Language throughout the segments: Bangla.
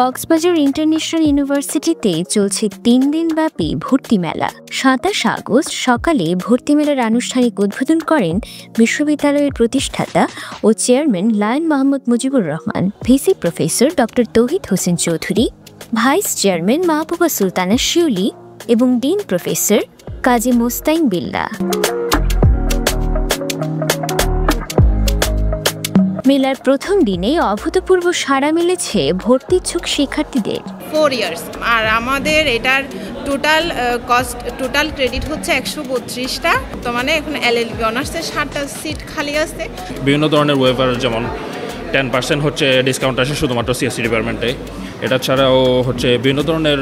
কক্সবাজার ইন্টারন্যাশনাল ইউনিভার্সিটিতে চলছে 3 দিনব্যাপী ভর্তি মেলা। 27 আগস্ট সকালে ভর্তি মেলার আনুষ্ঠানিক উদ্বোধন করেন বিশ্ববিদ্যালয়ের প্রতিষ্ঠাতা ও chairman Lion Mohammad Mujibur Rahman, VC professor doctor Tauhid Hossain Chowdhury, vice chairman Mahbuba Sultana Shiuli এবং ডিন প্রফেসর কাজী মোস্তাইন বিল্লাহ। মেলার প্রথম দিনে অভূতপূর্ব সাড়া মিলেছে ভর্তিচ্ছুক শিক্ষার্থীদের। 4 ইয়ার্স আর আমাদের এটার টোটাল ক্রেডিট হচ্ছে 132টা। তো মানে এখন এলএলবি অনার্সের 7টা সিট খালি আছে। বিভিন্ন ধরনের ওয়েভার, যেমন 10% হচ্ছে ডিসকাউন্ট আসে শুধুমাত্র সিএসসি ডিপার্টমেন্টে। এটা ছাড়াও হচ্ছে বিভিন্ন ধরনের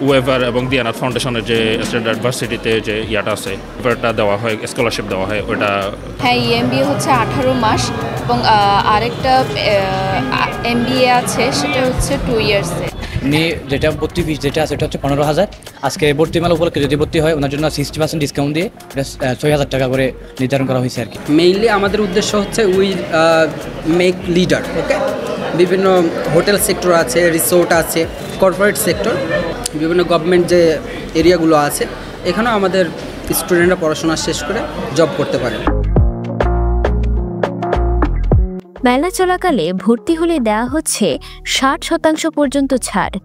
ওয়েভার এবং দিয়ানাথ ফাউন্ডেশনের যে স্ট্যান্ডার্ড ভার্সিটিতে যে ইয়াটা আছে ওয়েভারটা দেওয়া হয়, স্কলারশিপ দেওয়া হয় ওটা। হ্যাঁ, এমবিএ হচ্ছে 18 মাস এবং আরেকটা এমবিএ আছে সেটা হচ্ছে 2 ইয়ার্সে। যেটা ভর্তি ফিস যেটা আছে সেটা হচ্ছে 15,000। আজকে ভর্তি মেলা উপলক্ষে যদি ভর্তি হয় ওনার জন্য 60% ডিসকাউন্ট দিয়ে 6,000 টাকা করে নির্ধারণ করা হয়েছে আর কি। মেইনলি আমাদের উদ্দেশ্য হচ্ছে উই মেক লিডার। ওকে, বিভিন্ন হোটেল সেক্টর আছে, রিসোর্ট আছে, কর্পোরেট সেক্টর, বিভিন্ন গভর্নমেন্ট যে এরিয়াগুলো আছে, এখানেও আমাদের স্টুডেন্টরা পড়াশোনা শেষ করে জব করতে পারে। মেলা চলাকালে ভর্তি হলে দেওয়া হচ্ছে 60% পর্যন্ত ছাড়।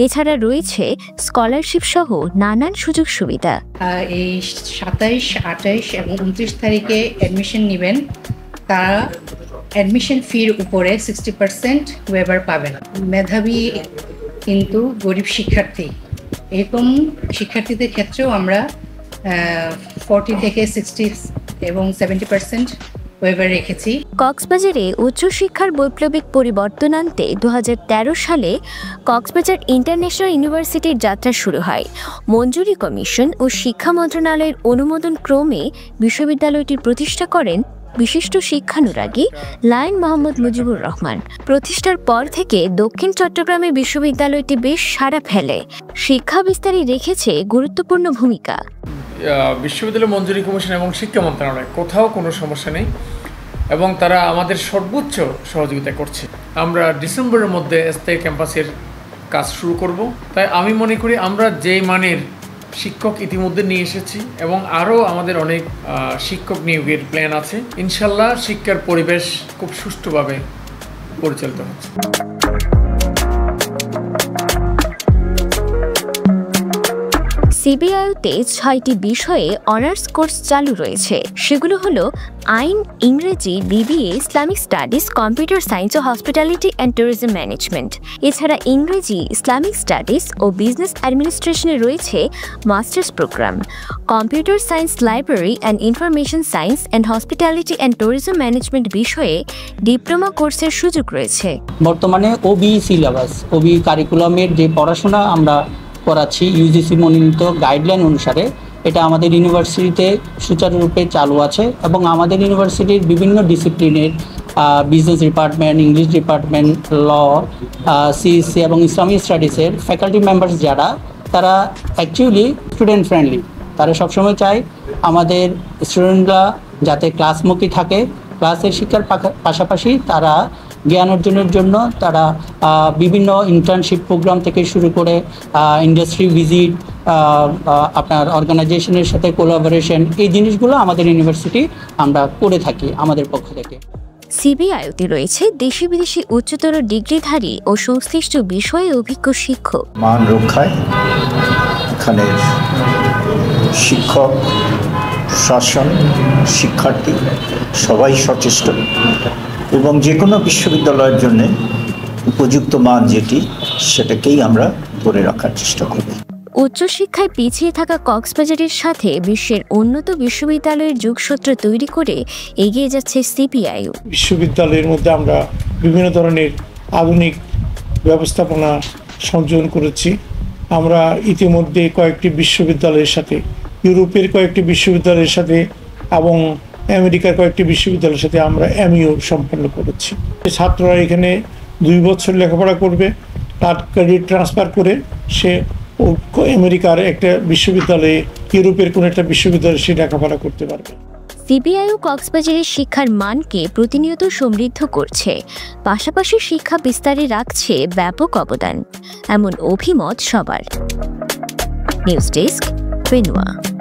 এছাড়া রয়েছে স্কলারশিপ সহ নানান সুযোগ সুবিধা। এই 27, 28 এবং 29 তারিখে অ্যাডমিশন নেবেন, তারা অ্যাডমিশন ফির উপরে 60% ওয়েভার পাবেন। মেধাবী কিন্তু গরিব শিক্ষার্থী, এরকম শিক্ষার্থীদের ক্ষেত্রেও আমরা 40 থেকে 60 এবং 70% ওয়েভার রেখেছি। কক্সবাজারে উচ্চশিক্ষার বৈপ্লবিক পরিবর্তন আনতে 2013 সালে কক্সবাজার ইন্টারন্যাশনাল ইউনিভার্সিটির যাত্রা শুরু হয়। মঞ্জুরি কমিশন ও শিক্ষা মন্ত্রণালয়ের অনুমোদন ক্রমে বিশ্ববিদ্যালয়টির প্রতিষ্ঠা করেন বিশিষ্ট শিক্ষানুরাগী লায়ন মোহাম্মদ মুজিবুর রহমান। প্রতিষ্ঠার পর থেকে দক্ষিণ চট্টগ্রামে বিশ্ববিদ্যালয়টি বেশ সাড়া ফেলে, শিক্ষা বিস্তারে রেখেছে গুরুত্বপূর্ণ ভূমিকা। বিশ্ববিদ্যালয় মঞ্জুরি কমিশন এবং শিক্ষা মন্ত্রণালয় কোথাও কোনো সমস্যা নেই এবং তারা আমাদের সর্বোচ্চ সহযোগিতা করছে। আমরা ডিসেম্বরের মধ্যে স্থায়ী ক্যাম্পাসের কাজ শুরু করব। তাই আমি মনে করি আমরা যেই মানের শিক্ষক ইতিমধ্যে নিয়ে এসেছি এবং আরও আমাদের অনেক শিক্ষক নিয়োগের প্ল্যান আছে। ইনশাল্লাহ শিক্ষার পরিবেশ খুব সুষ্ঠুভাবে পরিচালিত হচ্ছে। সিবিআইতে 6টি বিষয়ে অনার্স কোর্স চালু রয়েছে। সেগুলো হলো আইন, ইংরেজি, BBA, Islamic studies, computer science ও হসপিটালিটি অ্যান্ড ট্যুরিজম ম্যানেজমেন্ট। এছাড়া ইংরেজি, ইসলামিক স্টাডিজ ও বিজনেস অ্যাডমিনিস্ট্রেশনে রয়েছে masters program. Computer science, library and information science and hospitality and tourism management বিষয়ে ডিপ্লোমা কোর্সের সুযোগ রয়েছে। বর্তমানে ওবি সিলেবাস, ওবি কারিকুলামের যে পড়াশোনা আমরা করাচ্ছি ইউজিসি মনোনীত গাইডলাইন অনুসারে, এটা আমাদের ইউনিভার্সিটিতে সুচারুরূপে চালু আছে এবং আমাদের ইউনিভার্সিটির বিভিন্ন ডিসিপ্লিনের বিজনেস ডিপার্টমেন্ট, ইংলিশ ডিপার্টমেন্ট, ল, সিএসসি এবং ইসলামিক স্টাডিজের ফ্যাকাল্টি মেম্বার্স যারা, তারা অ্যাকচুয়ালি স্টুডেন্ট ফ্রেন্ডলি। তারা সবসময় চায় আমাদের স্টুডেন্টরা যাতে ক্লাসমুখী থাকে, ক্লাসের শিক্ষার পাশাপাশি তারা জ্ঞান অর্জনের জন্য তারা বিভিন্ন ইন্টার্নশিপ প্রোগ্রাম থেকে শুরু করে ইন্ডাস্ট্রি ভিজিট, আপনার অর্গানাইজেশনের সাথে কোলাবোরেশন, এই জিনিসগুলো আমাদের ইউনিভার্সিটি আমরা করে থাকি আমাদের পক্ষ থেকে। সিবিআইতে রয়েছে দেশি বিদেশি উচ্চতর ডিগ্রিধারী ও সংশ্লিষ্ট বিষয়ে অভিজ্ঞ শিক্ষক। মান রক্ষায় এখানে শিক্ষক, শাসন, শিক্ষার্থী সবাই সচেষ্ট এবং যে কোনো বিশ্ববিদ্যালয়ের জন্য উপযুক্ত মান যেটি, সেটাকেই আমরা ধরে রাখার চেষ্টা করব। উচ্চশিক্ষায় পিছিয়ে থাকা কক্সবাজারের সাথে বিশ্বের উন্নত বিশ্ববিদ্যালয়ের যোগসূত্র তৈরি করে এগিয়ে যাচ্ছে সিপিআইও। বিশ্ববিদ্যালয়ের মধ্যে আমরা বিভিন্ন ধরনের আধুনিক ব্যবস্থাপনা সংযোজন করেছি। আমরা ইতিমধ্যে কয়েকটি বিশ্ববিদ্যালয়ের সাথে, ইউরোপের কয়েকটি বিশ্ববিদ্যালয়ের সাথে এবং আমেরিকার কয়েকটি বিশ্ববিদ্যালয়ের সাথে আমরা এমইও সম্পন্ন করেছি। ছাত্ররা এখানে 2 বছর লেখাপড়া করবে, তার ক্রেডিট ট্রান্সফার করে সে আমেরিকার একটা বিশ্ববিদ্যালয়ে, ইউরোপের কোনো একটা বিশ্ববিদ্যালয়ে সে লেখাপড়া করতে পারবে। সিবিআইও কক্সবাজারের শিক্ষার মানকে প্রতিনিয়ত সমৃদ্ধ করছে, পাশাপাশি শিক্ষা বিস্তারে রাখছে ব্যাপক অবদান, এমন অভিমত সবার। News desk, ফেনুয়া।